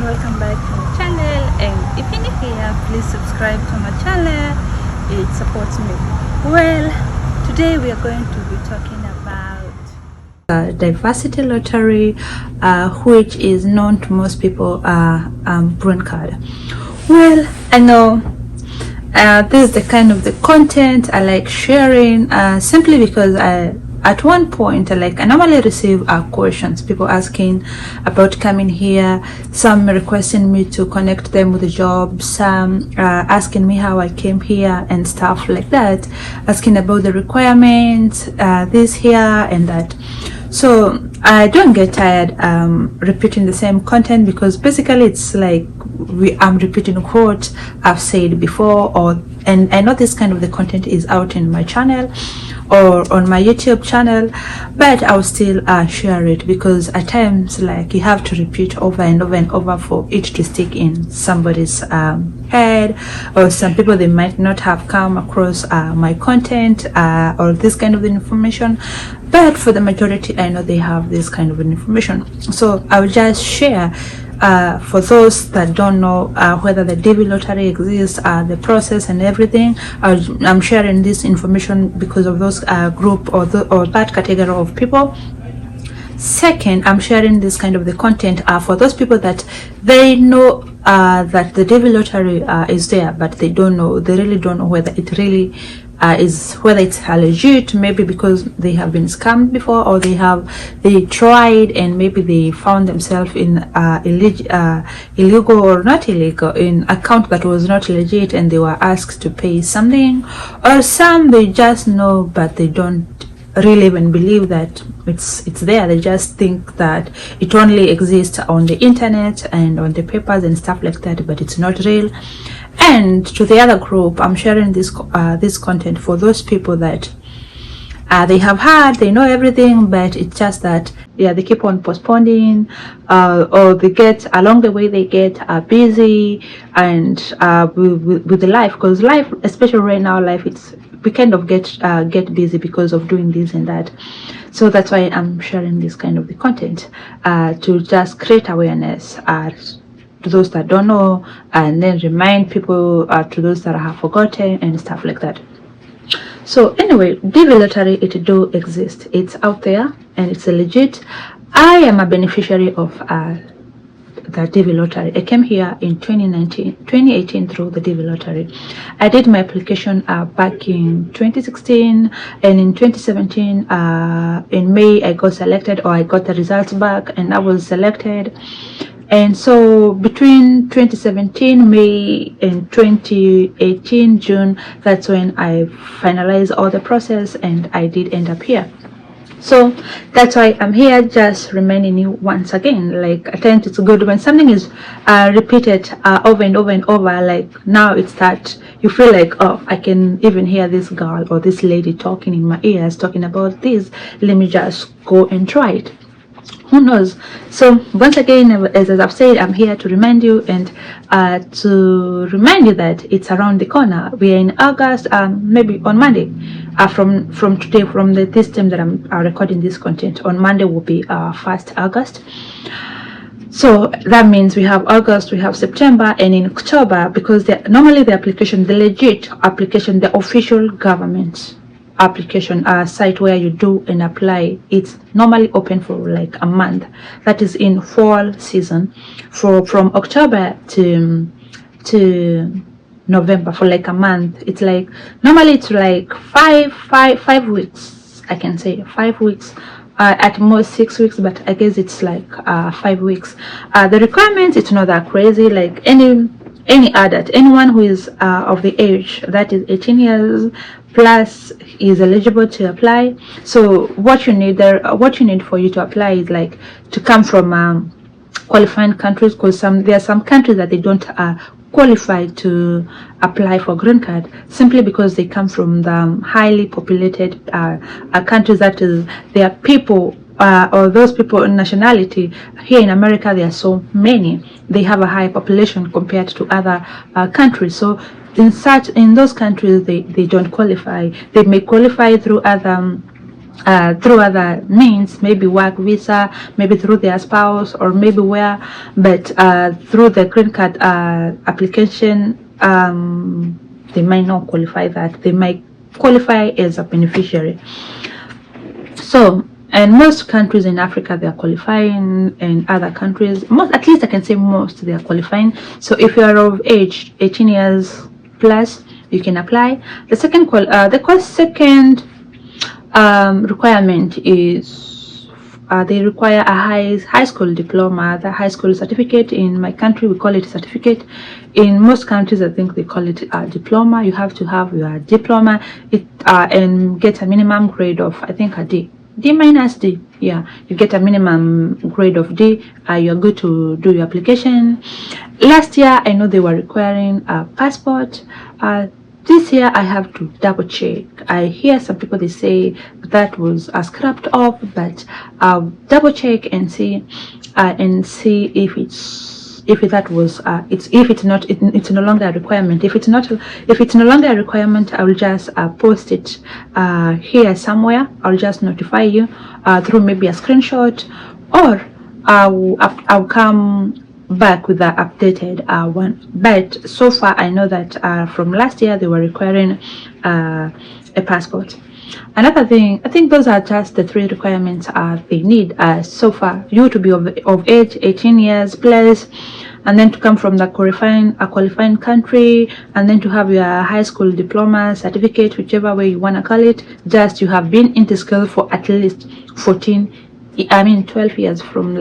welcome back to my channel, and if you're new here, please subscribe to my channel. It supports me. Well, today we are going to be talking about diversity lottery, which is known to most people green card. Well, I know this is the kind of the content I like sharing, simply because at one point, I normally receive questions, people asking about coming here, some requesting me to connect them with a job, some asking me how I came here and stuff like that, asking about the requirements, this here and that. So I don't get tired repeating the same content, because basically it's like I'm repeating what I've said before, and I know this kind of the content is out in my channel or on my YouTube channel, but I'll still share it, because at times you have to repeat over and over and over for it to stick in somebody's head, or some people they might not have come across my content or this kind of information, but for the majority I know they have this kind of information. So I will just share for those that don't know whether the DV lottery exists, the process and everything. I'm sharing this information because of those group or that category of people. Second, I'm sharing this kind of the content for those people that they know that the DV lottery is there, but they really don't know whether it really whether it's legit, maybe because they have been scammed before, or they tried and maybe they found themselves in illegal or not illegal in account that was not legit, and they were asked to pay something, or some they just know but they don't really even believe that it's there. They just think that it only exists on the internet and on the papers and stuff like that, but it's not real. And to the other group, I'm sharing this content for those people that they have heard, they know everything, but it's just that they keep on postponing, or they get along the way they get busy and with the life, because life, especially right now, we kind of get busy because of doing this and that. So that's why I'm sharing this kind of the content to just create awareness to those that don't know, and then remind people to those that have forgotten and stuff like that. So anyway, DV lottery, it do exist, it's out there and it's legit. I am a beneficiary of the DV lottery. I came here in 2018 through the DV lottery. I did my application back in 2016, and in 2017 in May I got selected, or I got the results back and I was selected. And so between 2017 May and 2018 June, that's when I finalized all the process and I did end up here. So that's why I'm here, just reminding you once again, at times it's good when something is repeated over and over and over, now it's that you feel like, oh, I can even hear this girl or this lady talking in my ears talking about this, let me just go and try it. Who knows? So once again, as I've said, I'm here to remind you, and to remind you that it's around the corner. We are in August, maybe on Monday, from today, from this time that I'm recording this content, on Monday will be 1st August. So that means we have August, we have September, and in October, because normally the application, the legit application, the official government application site where you do and apply, it's normally open for a month. That is in fall season, from October to November, for a month. It's normally it's 5 weeks, I can say 5 weeks, at most 6 weeks, but I guess it's 5 weeks. The requirements, it's not that crazy. Any adult, anyone who is of the age that is 18 years plus is eligible to apply. So what you need for you to apply is to come from qualifying countries, because there are some countries that they don't qualify to apply for green card, simply because they come from the highly populated countries, that is their people or those people in nationality. Here in America there are so many, they have a high population compared to other countries. So in those countries they don't qualify. They may qualify through other through other means, maybe work visa, maybe through their spouse, or maybe where, but through the green card application, they might not qualify that. They might qualify as a beneficiary. So, and most countries in Africa, they are qualifying, and other countries, most, at least I can say most, they are qualifying. So if you are of age 18 years plus, you can apply. The second requirement is they require a high school diploma, the high school certificate. In my country, we call it certificate. In most countries, I think they call it a diploma. You have to have your diploma and get a minimum grade of, I think, a D minus D. Yeah, you get a minimum grade of D. You're good to do your application. Last year, I know they were requiring a passport. This year I have to double check. I hear some people, they say that was scrapped off, but I'll double check and see if it's no longer a requirement. If it's no longer a requirement, I will just post it here somewhere. I'll just notify you through maybe a screenshot, or I'll come back with the updated one. But so far I know that from last year they were requiring a passport. Another thing, I think those are just the 3 requirements they need so far. You to be of age 18 years plus, and then to come from the qualifying country, and then to have your high school diploma, certificate, whichever way you want to call it. Just you have been in the school for at least 12 years from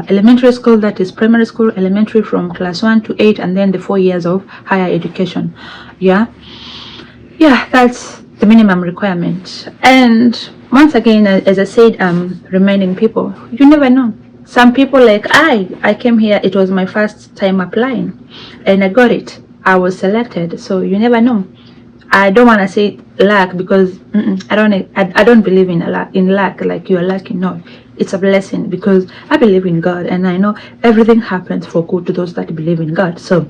elementary school, that is primary school, elementary from class 1 to 8, and then the 4 years of higher education. Yeah, that's the minimum requirement. And once again, as I said, I'm reminding people, you never know. Some people, like I came here, it was my first time applying, and I got it. I was selected. So you never know. I don't want to say luck, because I don't believe in luck, like you're lucky. No, it's a blessing, because I believe in God, and I know everything happens for good to those that believe in God. So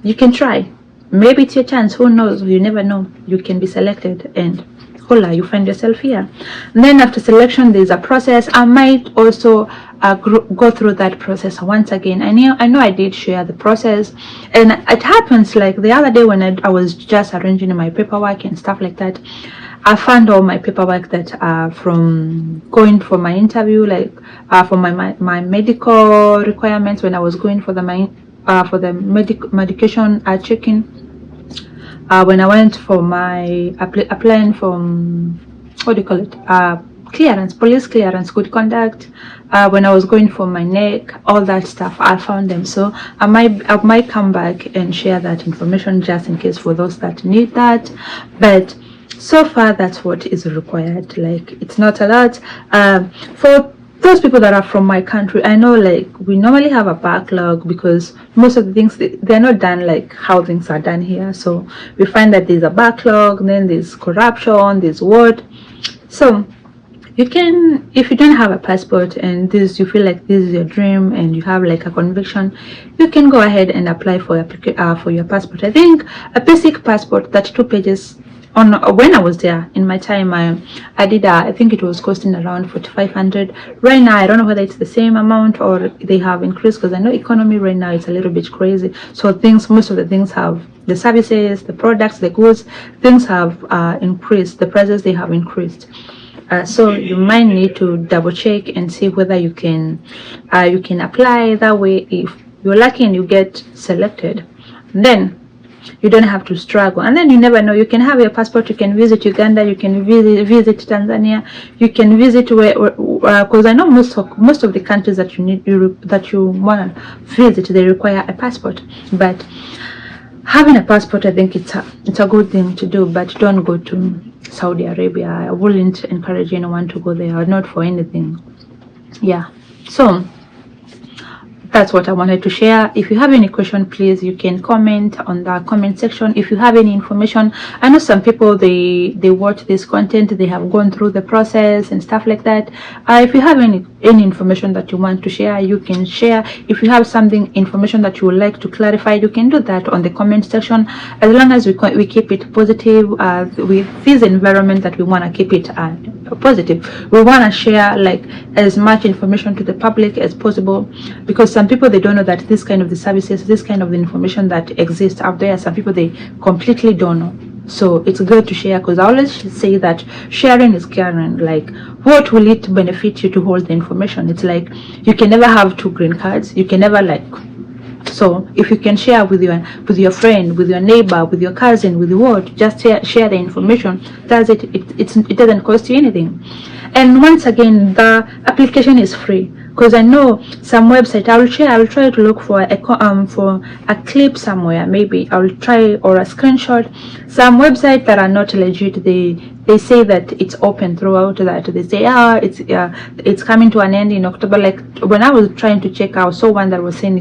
you can try. Maybe it's your chance. Who knows? You never know. You can be selected, and hola, you find yourself here. And then after selection, there's a process. I might also go through that process once again. I know I did share the process, and it happens like the other day when I was just arranging my paperwork and stuff like that. I found all my paperwork that from going for my interview, like for my medical requirements, when I was going for the medication checking, when I went for my applying for what do you call it, clearance, police clearance, good conduct, when I was going for my neck, all that stuff, I found them. So I might come back and share that information, just in case, for those that need that. But so far, that's what is required. Like, it's not a lot. For those people that are from my country, I know, like, we normally have a backlog, because most of the things, they're not done like how things are done here. So we find that there's a backlog, then there's corruption, there's what. So you can, if you don't have a passport, and you feel like this is your dream, and you have like a conviction, you can go ahead and apply for your passport. I think a basic passport, 32 pages. When I was there, in my time, I did I think it was costing around 4,500. Right now, I don't know whether it's the same amount or they have increased, because I know economy right now is a little bit crazy. So most of the things have, the services, the products, the goods, things have increased. The prices, they have increased. So you might need to double check and see whether you can apply that way. If you're lucky and you get selected, then you don't have to struggle. And then you never know, you can have your passport, you can visit Uganda, you can visit Tanzania, you can visit because I know most of the countries that you want to visit, they require a passport. But having a passport, I think it's a good thing to do. But don't go to Saudi Arabia. I wouldn't encourage anyone to go there, not for anything. Yeah. So that's what I wanted to share. If you have any question, please, you can comment on the comment section. If you have any information, I know some people, they watch this content, they have gone through the process and stuff like that. If you have any information that you want to share, you can share. If you have information that you would like to clarify, you can do that on the comment section. As long as we keep it positive, with this environment that we want to keep it positive, we want to share like as much information to the public as possible, because some people, they don't know that this kind of the services, this kind of the information that exists out there, some people, they completely don't know. So it's good to share, because I always say that sharing is caring. Like, what will it benefit you to hold the information? It's like you can never have 2 green cards, you can never like. So if you can share with your friend, with your neighbor, with your cousin, with the world, just share the information. That's it. It doesn't cost you anything. And once again, the application is free, because I know some website, I will try to look for a clip somewhere, maybe I will try, or a screenshot. Some websites that are not legit, they say that it's open throughout, that they say it's coming to an end in October. Like when I was trying to check, I saw one that was saying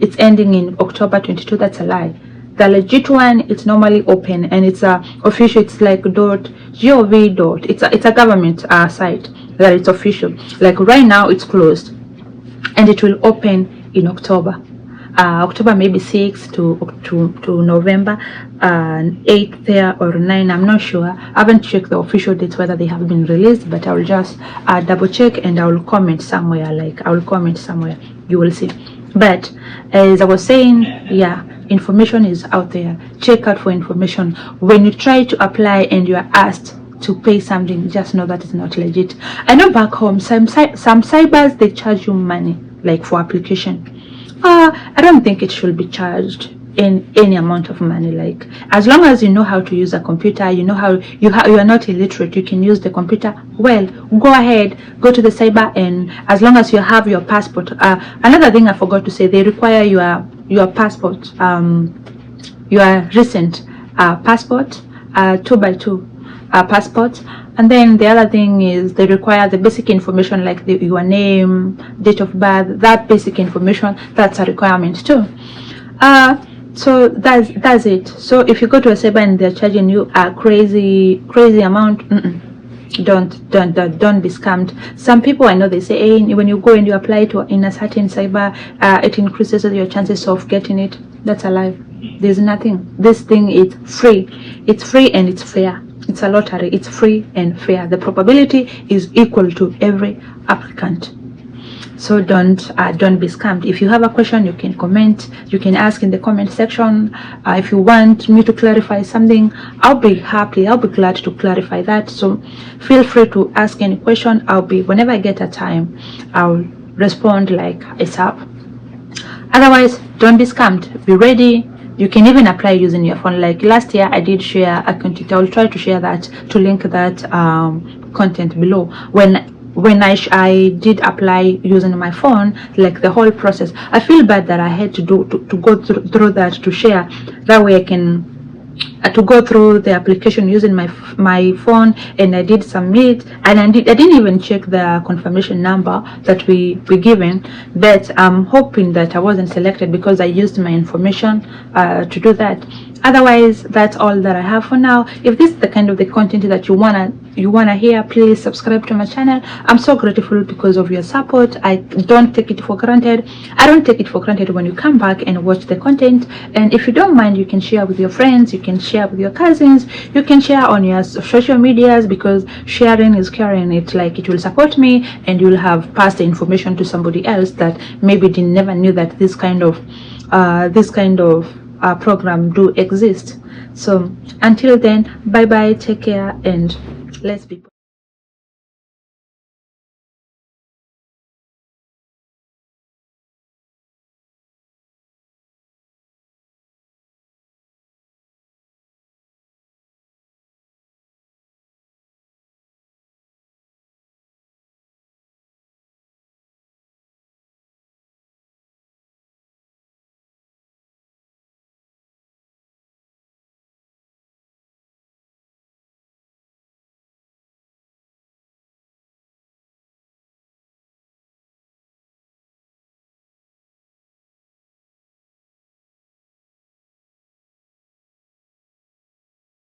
it's ending in October 22. That's a lie. The legit one, it's normally open, and it's official. It's like .gov. It's a government site that it's official. Like right now it's closed, and it will open in October. October maybe 6th to November 8th there, or 9. I'm not sure. I haven't checked the official dates whether they have been released, but I will just double check, and I will comment somewhere. You will see. But as I was saying, yeah, information is out there. Check out for information. When you try to apply and you are asked to pay something, just know that it's not legit. I know back home some cybers, they charge you money like for application. I don't think it should be charged in any amount of money. Like, as long as you know how to use a computer, you know how you are not illiterate, you can use the computer well, go ahead, go to the cyber, and as long as you have your passport. Another thing I forgot to say, they require your passport, your recent passport, 2x2 passport. And then the other thing is they require the basic information, like your name, date of birth. That basic information, that's a requirement too. So that's it. So if you go to a cyber and they're charging you a crazy amount, don't be scammed. Some people, I know, they say, hey, when you go and you apply to in a certain cyber, it increases your chances of getting it. That's a lie. There's nothing. This thing is free. It's free and it's fair. It's a lottery. It's free and fair. The probability is equal to every applicant. So don't be scammed. If you have a question, you can comment, you can ask in the comment section. If you want me to clarify something, I'll be glad to clarify that. So feel free to ask any question. Whenever I get a time, I'll respond like ASAP. Otherwise, don't be scammed. Be ready. You can even apply using your phone. Like last year, I did share a content. I will try to share that, to link that content below. When I did apply using my phone, like the whole process, I feel bad that I had to go through that, to share. That way I can to go through the application using my phone, and I did submit, and I didn't even check the confirmation number that we given. But I'm hoping that I wasn't selected because I used my information to do that. Otherwise, that's all that I have for now. If this is the kind of the content that you wanna hear, please subscribe to my channel. I'm so grateful because of your support. I don't take it for granted. I don't take it for granted when you come back and watch the content. And if you don't mind, you can share with your friends, you can share with your cousins, you can share on your social medias, because sharing is caring. It's like it will support me, and you'll have passed the information to somebody else that maybe never knew that this kind of program do exist. So until then, bye bye, take care, and let's be